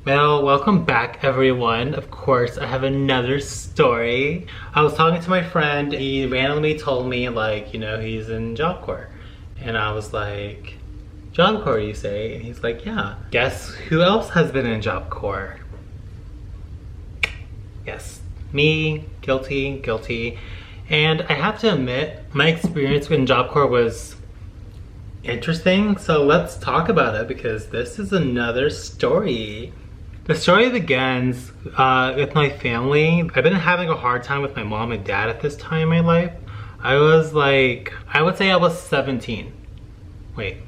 Well, welcome back everyone. Of course, I have another story. I was talking to my friend. He randomly told me like, he's in Job Corps. And I was like, Job Corps, you say? And he's like, yeah. Guess who else has been in Job Corps? Yes, me, guilty. And I have to admit, my experience in Job Corps was interesting. So let's talk about it because this is another story. The story begins with my family. I've been having a hard time with my mom and dad at this time in my life. I was like, I would say I was 17. Wait.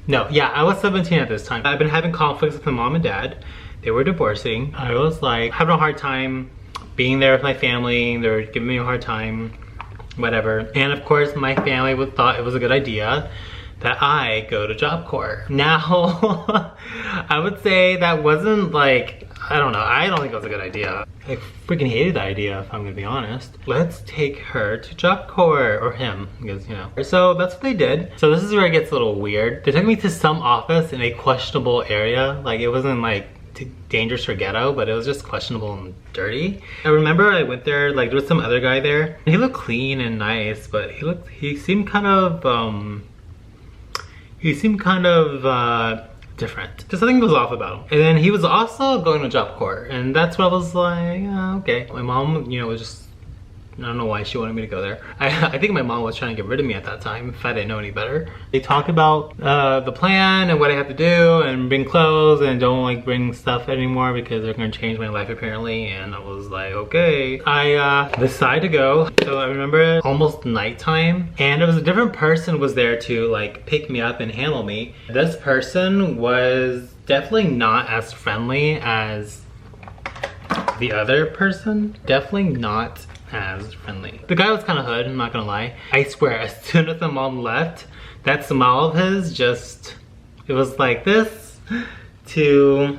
No, yeah, I was 17 at this time. I've been having conflicts with my mom and dad. They were divorcing. I was like having a hard time being there with my family. They were giving me a hard time, whatever. And of course, my family thought it was a good idea that I go to Job Corps. Now, I would say that wasn't like, I don't know, I don't think it was a good idea. I freaking hated the idea, if I'm gonna be honest. Let's take her to Job Corps, or him, because, So that's what they did. So this is where it gets a little weird. They took me to some office in a questionable area. Like, it wasn't like dangerous or ghetto, but it was just questionable and dirty. I remember I went there, like there was some other guy there. He looked clean and nice, but he seemed kind of, different. Just something was off about him. And then he was also going to Job Corps, and that's what I was like, okay. My mom, was just, I don't know why she wanted me to go there. I think my mom was trying to get rid of me at that time if I didn't know any better. They talked about the plan and what I have to do and bring clothes and don't like bring stuff anymore because they're gonna change my life apparently. And I was like, okay. I decided to go. So I remember almost nighttime and there was a different person was there to like pick me up and handle me. This person was definitely not as friendly as the other person. Definitely not as friendly. The guy was kind of hood, I'm not gonna lie. I swear, as soon as the mom left, that smile of his just, it was like this to,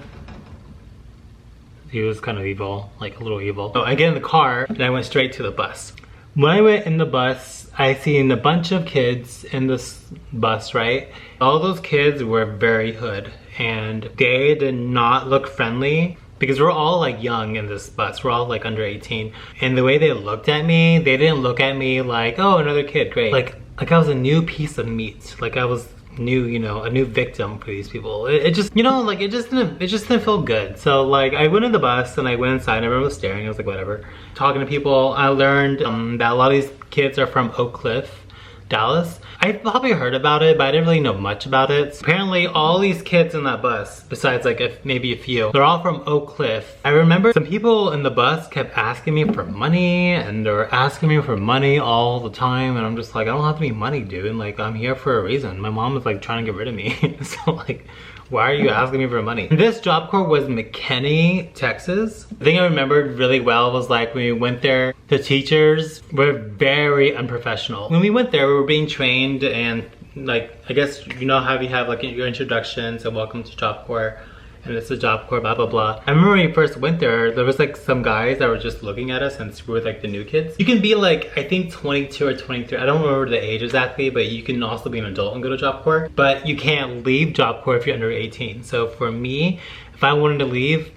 he was kind of evil, like a little evil. So I get in the car and I went straight to the bus. When I went in the bus, I seen a bunch of kids in this bus, right? All those kids were very hood and they did not look friendly. Because we're all like young in this bus, we're all like under 18. And the way they looked at me, they didn't look at me like, oh, another kid, great. Like I was a new piece of meat. Like I was new, a new victim for these people. It just, it just didn't feel good. So like I went in the bus and I went inside and everyone was staring. I was like, whatever. Talking to people, I learned that a lot of these kids are from Oak Cliff, Dallas. I probably heard about it, but I didn't really know much about it. Apparently all these kids in that bus, besides like maybe a few, they're all from Oak Cliff. I remember some people in the bus kept asking me for money and they were asking me for money all the time. And I'm just like, I don't have to be money, dude. Like I'm here for a reason. My mom was like trying to get rid of me. So like, why are you asking me for money? This Job Corps was McKinney, Texas. The thing I remembered really well was like when we went there, the teachers were very unprofessional. When we went there, we were being trained and like, I guess how you have like your introductions and welcome to Job Corps. And it's a Job Corps, blah, blah, blah. I remember when we first went there was like some guys that were just looking at us and we were like the new kids. You can be like, I think 22 or 23. I don't remember the age exactly, but you can also be an adult and go to Job Corps. But you can't leave Job Corps if you're under 18. So for me, if I wanted to leave,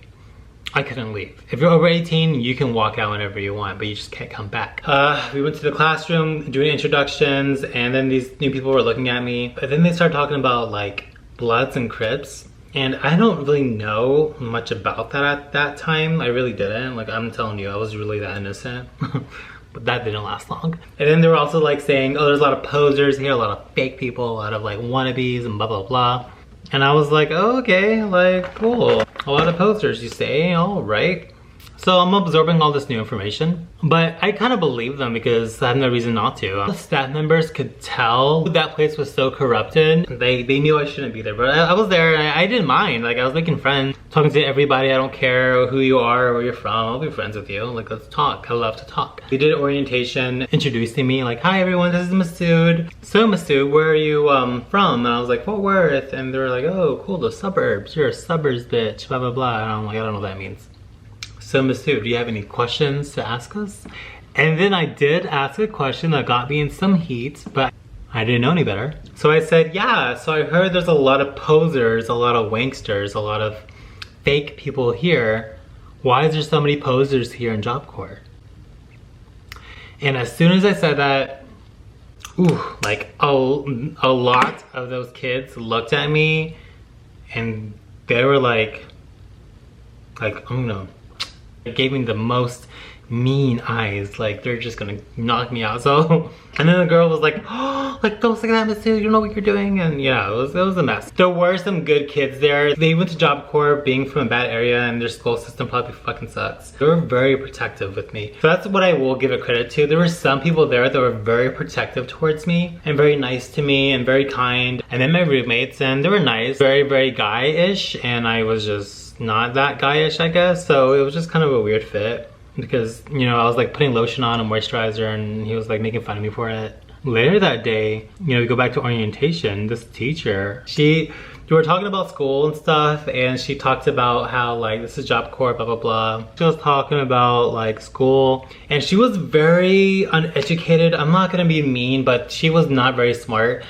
I couldn't leave. If you're over 18, you can walk out whenever you want, but you just can't come back. We went to the classroom doing introductions and then these new people were looking at me. But then they started talking about like Bloods and Crips. And I don't really know much about that at that time. I really didn't. Like I'm telling you, I was really that innocent. But that didn't last long. And then they were also like saying, oh, there's a lot of posers here, a lot of fake people, a lot of like wannabes and blah, blah, blah. And I was like, oh, okay, like cool. A lot of posters, you say, all right. So I'm absorbing all this new information, but I kind of believe them because I have no reason not to. The staff members could tell that place was so corrupted. They knew I shouldn't be there, but I was there and I didn't mind. Like I was making friends, talking to everybody. I don't care who you are or where you're from. I'll be friends with you. Like let's talk. I love to talk. We did orientation, introducing me like, hi everyone, this is Masood. So Masood, where are you from? And I was like, Fort Worth. And they were like, oh cool, the suburbs. You're a suburbs bitch, blah, blah, blah. And I'm like, I don't know what that means. So Masood, do you have any questions to ask us? And then I did ask a question that got me in some heat, but I didn't know any better. So I said, yeah, so I heard there's a lot of posers, a lot of wanksters, a lot of fake people here. Why is there so many posers here in Job Corps? And as soon as I said that, ooh, like a lot of those kids looked at me and they were like, I don't know, it gave me the most mean eyes, like they're just gonna knock me out. So, and then the girl was like, oh, like don't say that, Miss Sue, you don't know what you're doing. And yeah, it was a mess. There were some good kids there. They went to Job Corps being from a bad area and their school system probably fucking sucks. They were very protective with me. So that's what I will give it credit to. There were some people there that were very protective towards me and very nice to me and very kind. And then my roommates, and they were nice, very, very guy-ish, and I was just not that guy-ish, I guess. So it was just kind of a weird fit. Because, you know, I was like putting lotion on and moisturizer and he was like making fun of me for it. Later that day, you know, we go back to orientation. This teacher, we were talking about school and stuff, and she talked about how like this is Job Corps, blah, blah, blah. She was talking about like school, and she was very uneducated. I'm not gonna be mean, but she was not very smart.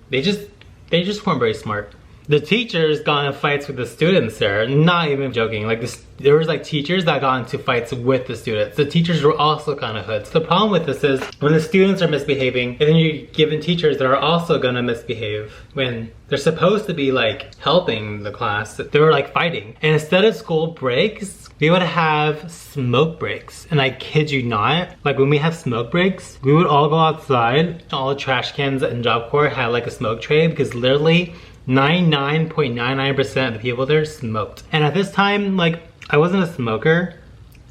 They just weren't very smart. The teachers got in fights with the students there, not even joking. Like there was like teachers that got into fights with the students. The teachers were also kind of hoods. The problem with this is when the students are misbehaving, and then you're given teachers that are also gonna misbehave when they're supposed to be like helping the class, they were like fighting. And instead of school breaks, we would have smoke breaks. And I kid you not, like when we have smoke breaks, we would all go outside. All the trash cans in Job Corps had like a smoke tray because literally 99.99% of the people there smoked. And at this time, like, I wasn't a smoker.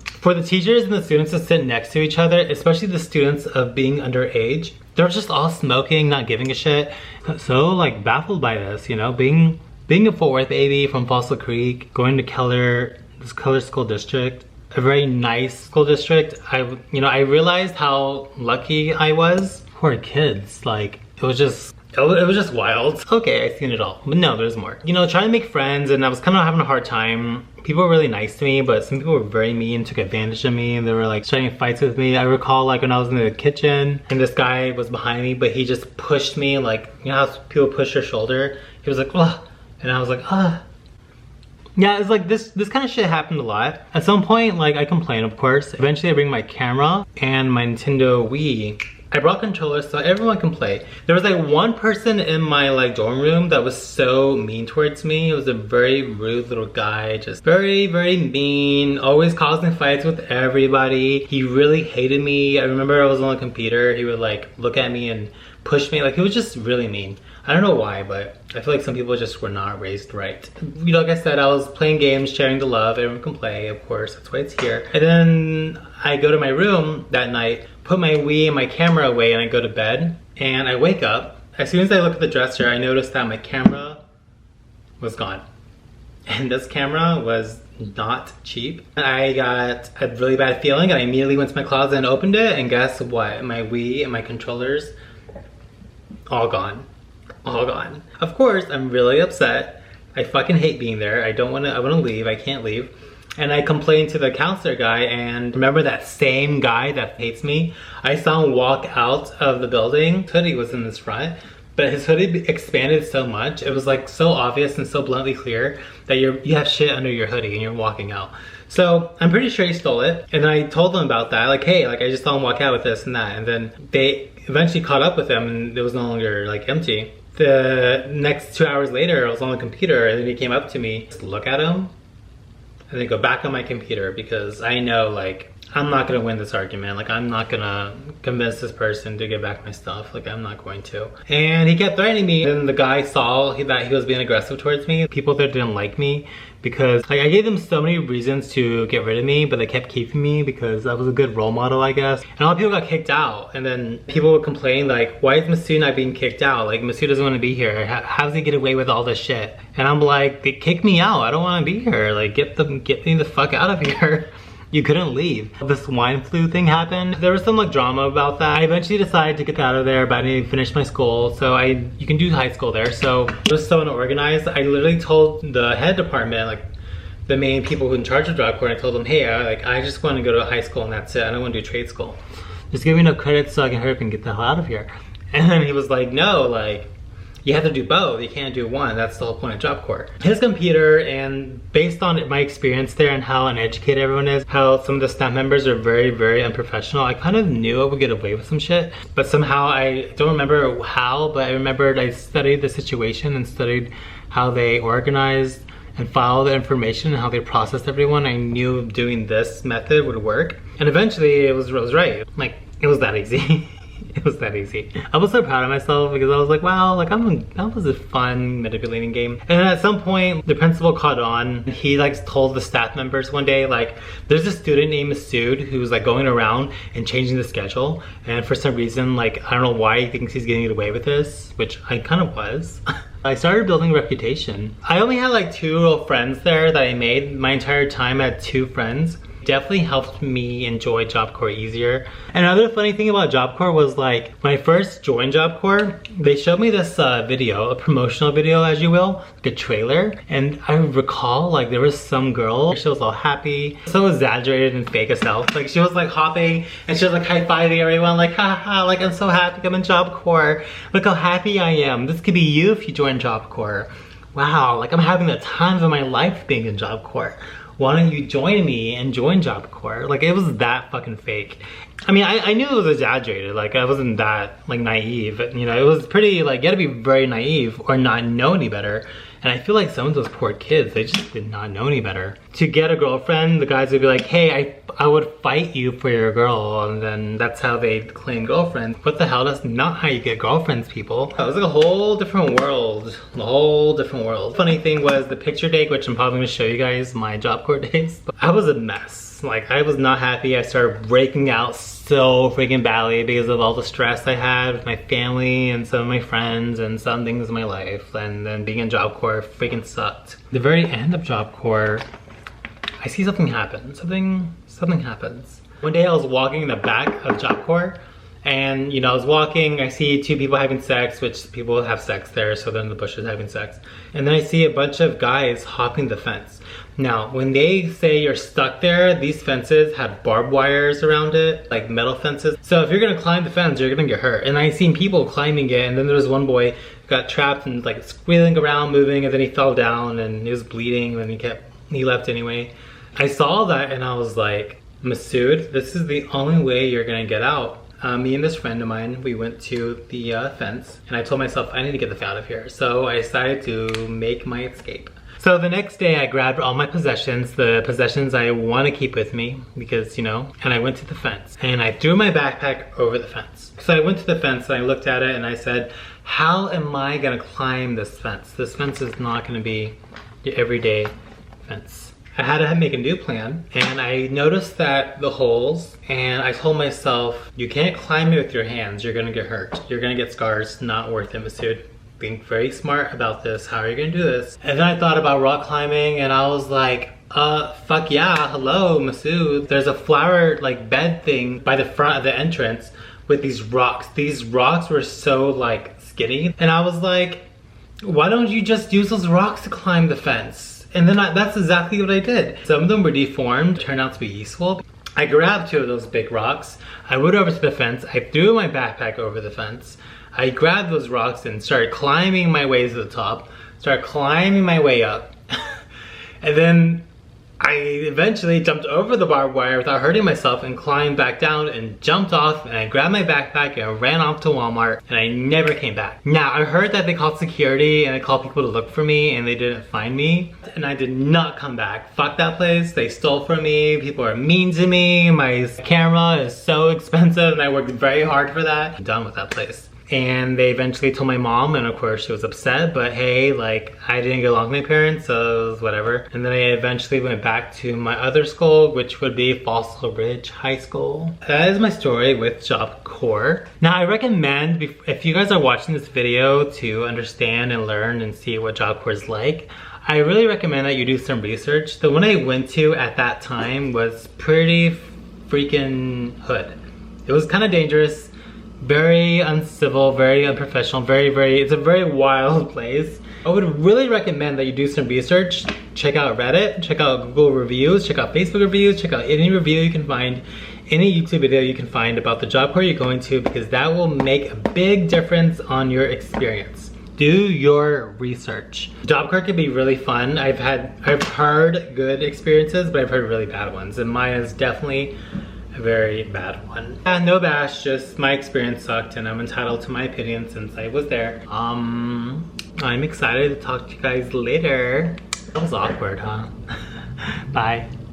For the teachers and the students to sit next to each other, especially the students of being underage, they're just all smoking, not giving a shit. So like baffled by this, you know, being a Fort Worth baby from Fossil Creek, going to Keller, this Keller school district, a very nice school district. I realized how lucky I was. Poor kids, like it was just wild. Okay, I've seen it all, but no, there's more. You know, trying to make friends, and I was kind of having a hard time. People were really nice to me, but some people were very mean, took advantage of me, and they were like starting fights with me. I recall like when I was in the kitchen, and this guy was behind me, but he just pushed me, like, you know how people push your shoulder? He was like, ugh, and I was like, ah. Yeah, it's like this kind of shit happened a lot. At some point, like, I complained, of course. Eventually I bring my camera and my Nintendo Wii. I brought controllers so everyone can play. There was like one person in my like dorm room that was so mean towards me. He was a very rude little guy, just very, very mean, always causing fights with everybody. He really hated me. I remember I was on the computer, he would like look at me and push me. Like, he was just really mean. I don't know why, but I feel like some people just were not raised right. You know, like I said, I was playing games, sharing the love. Everyone can play, of course, that's why it's here. And then I go to my room that night, put my Wii and my camera away, and I go to bed. And I wake up. As soon as I look at the dresser, I noticed that my camera was gone. And this camera was not cheap. I got a really bad feeling, and I immediately went to my closet and opened it, and guess what? My Wii and my controllers, all gone. All gone. Of course, I'm really upset. I fucking hate being there. I wanna leave, I can't leave. And I complained to the counselor guy, and remember that same guy that hates me? I saw him walk out of the building. His hoodie was in this front, but his hoodie expanded so much. It was like so obvious and so bluntly clear that you have shit under your hoodie and you're walking out. So I'm pretty sure he stole it. And then I told them about that, like, hey, like I just saw him walk out with this and that. And then they eventually caught up with him, and it was no longer like empty. The next 2 hours later, I was on the computer, and then he came up to me, just look at him, and then go back on my computer, because I know, like, I'm not gonna win this argument. Like, I'm not gonna convince this person to give back my stuff. Like, I'm not going to. And he kept threatening me. And the guy saw that he was being aggressive towards me. People there didn't like me because, like, I gave them so many reasons to get rid of me, but they kept keeping me because I was a good role model, I guess. And a lot of people got kicked out. And then people would complain, like, why is Masu not being kicked out? Like, Masu doesn't want to be here. How does he get away with all this shit? And I'm like, they kicked me out. I don't want to be here. Like, get me the fuck out of here. You couldn't leave. This swine flu thing happened. There was some like drama about that. I eventually decided to get out of there, but I didn't finish my school. So you can do high school there. So it was so unorganized. I literally told the head department, like the main people who in charge of Job Corps, I told them, hey, I just want to go to high school and that's it. I don't want to do trade school. Just give me enough credits so I can hurry up and get the hell out of here. And then he was like, no, like, You have to do both. You can't do one. That's the whole point of Job Corps. His computer, and based on my experience there and how uneducated everyone is, how some of the staff members are very, very unprofessional, I kind of knew I would get away with some shit. But somehow, I don't remember how, but I remembered I studied the situation and studied how they organized and filed the information and how they processed everyone. I knew doing this method would work. And eventually it was right. Like, it was that easy. It was that easy. I was so proud of myself because I was like, wow, like that was a fun manipulating game. And then at some point, the principal caught on. He like told the staff members one day, like, there's a student named Masood who's like going around and changing the schedule. And for some reason, like, I don't know why he thinks he's getting away with this, which I kind of was. I started building a reputation. I only had like 2 real friends there that I made. My entire time I had 2 friends. Definitely helped me enjoy Job Corps easier. Another funny thing about Job Corps was, like, when I first joined Job Corps, they showed me this video, a promotional video, as you will, like a trailer. And I recall, like, there was some girl, she was all happy, so exaggerated and fake as hell. Like, she was like hopping and she was like high-fiving everyone, like, haha, like, I'm so happy I'm in Job Corps. Look how happy I am. This could be you if you join Job Corps. Wow, like, I'm having the time of my life being in Job Corps. Why don't you join me and join Job Corps? Like, it was that fucking fake. I mean, I knew it was exaggerated. Like, I wasn't that, like, naive. You know, it was pretty, like, you gotta be very naive or not know any better. And I feel like some of those poor kids, they just did not know any better. To get a girlfriend, the guys would be like, hey, I would fight you for your girl. And then that's how they claim girlfriends. What the hell? That's not how you get girlfriends, people. It was like a whole different world. A whole different world. Funny thing was the picture day, which I'm probably gonna show you guys my Job Corps days. I was a mess. Like, I was not happy. I started breaking out so freaking badly because of all the stress I had with my family and some of my friends and some things in my life. And then being in Job Corps freaking sucked. The very end of Job Corps, I see something happen. Something happens. One day I was walking in the back of Job Corps, and, you know, I was walking, I see 2 people having sex, which people have sex there, so they're in the bushes having sex. And then I see a bunch of guys hopping the fence. Now, when they say you're stuck there, these fences have barbed wires around it, like metal fences. So if you're gonna climb the fence, you're gonna get hurt. And I seen people climbing it, and then there was one boy who got trapped and like squealing around, moving, and then he fell down and he was bleeding, and then he left anyway. I saw that and I was like, Masood, this is the only way you're gonna get out. Me and this friend of mine, we went to the fence, and I told myself I need to get the fuck out of here. So I decided to make my escape. So the next day I grabbed all my possessions, the possessions I want to keep with me because, you know, and I went to the fence and I threw my backpack over the fence. So I went to the fence and I looked at it and I said, how am I gonna climb this fence? This fence is not gonna be your everyday fence. I had to make a new plan, and I noticed that the holes, and I told myself, you can't climb it with your hands, you're gonna get hurt. You're gonna get scars, not worth it, Masood. Think very smart about this, how are you gonna do this? And then I thought about rock climbing, and I was like, fuck yeah, hello, Masood. There's a flower, like, bed thing by the front of the entrance with these rocks. These rocks were so, like, skinny, and I was like, why don't you just use those rocks to climb the fence? And then that's exactly what I did. Some of them were deformed, turned out to be useful. I grabbed 2 of those big rocks. I went over to the fence. I threw my backpack over the fence. I grabbed those rocks and started climbing my way to the top. Started climbing my way up. And then I eventually jumped over the barbed wire without hurting myself and climbed back down and jumped off, and I grabbed my backpack and ran off to Walmart, and I never came back. Now, I heard that they called security and they called people to look for me and they didn't find me, and I did not come back. Fuck that place, they stole from me, people are mean to me, my camera is so expensive and I worked very hard for that. I'm done with that place. And they eventually told my mom, and of course she was upset, but hey, like, I didn't get along with my parents, so it was whatever. And then I eventually went back to my other school, which would be Fossil Ridge High School. That is my story with Job Corps. Now, I recommend, if you guys are watching this video to understand and learn and see what Job Corps is like, I really recommend that you do some research. The one I went to at that time was pretty freaking hood. It was kind of dangerous. Very uncivil, very unprofessional, it's a very wild place. I would really recommend that you do some research. Check out Reddit, check out Google reviews, check out Facebook reviews, check out any review you can find, any YouTube video you can find about the Job Corps you're going to, because that will make a big difference on your experience. Do your research. Job Corps can be really fun. I've heard good experiences, but I've heard really bad ones, and mine is definitely a very bad one. No bash, just my experience sucked, and I'm entitled to my opinion since I was there. I'm excited to talk to you guys later. That was awkward, huh? Bye.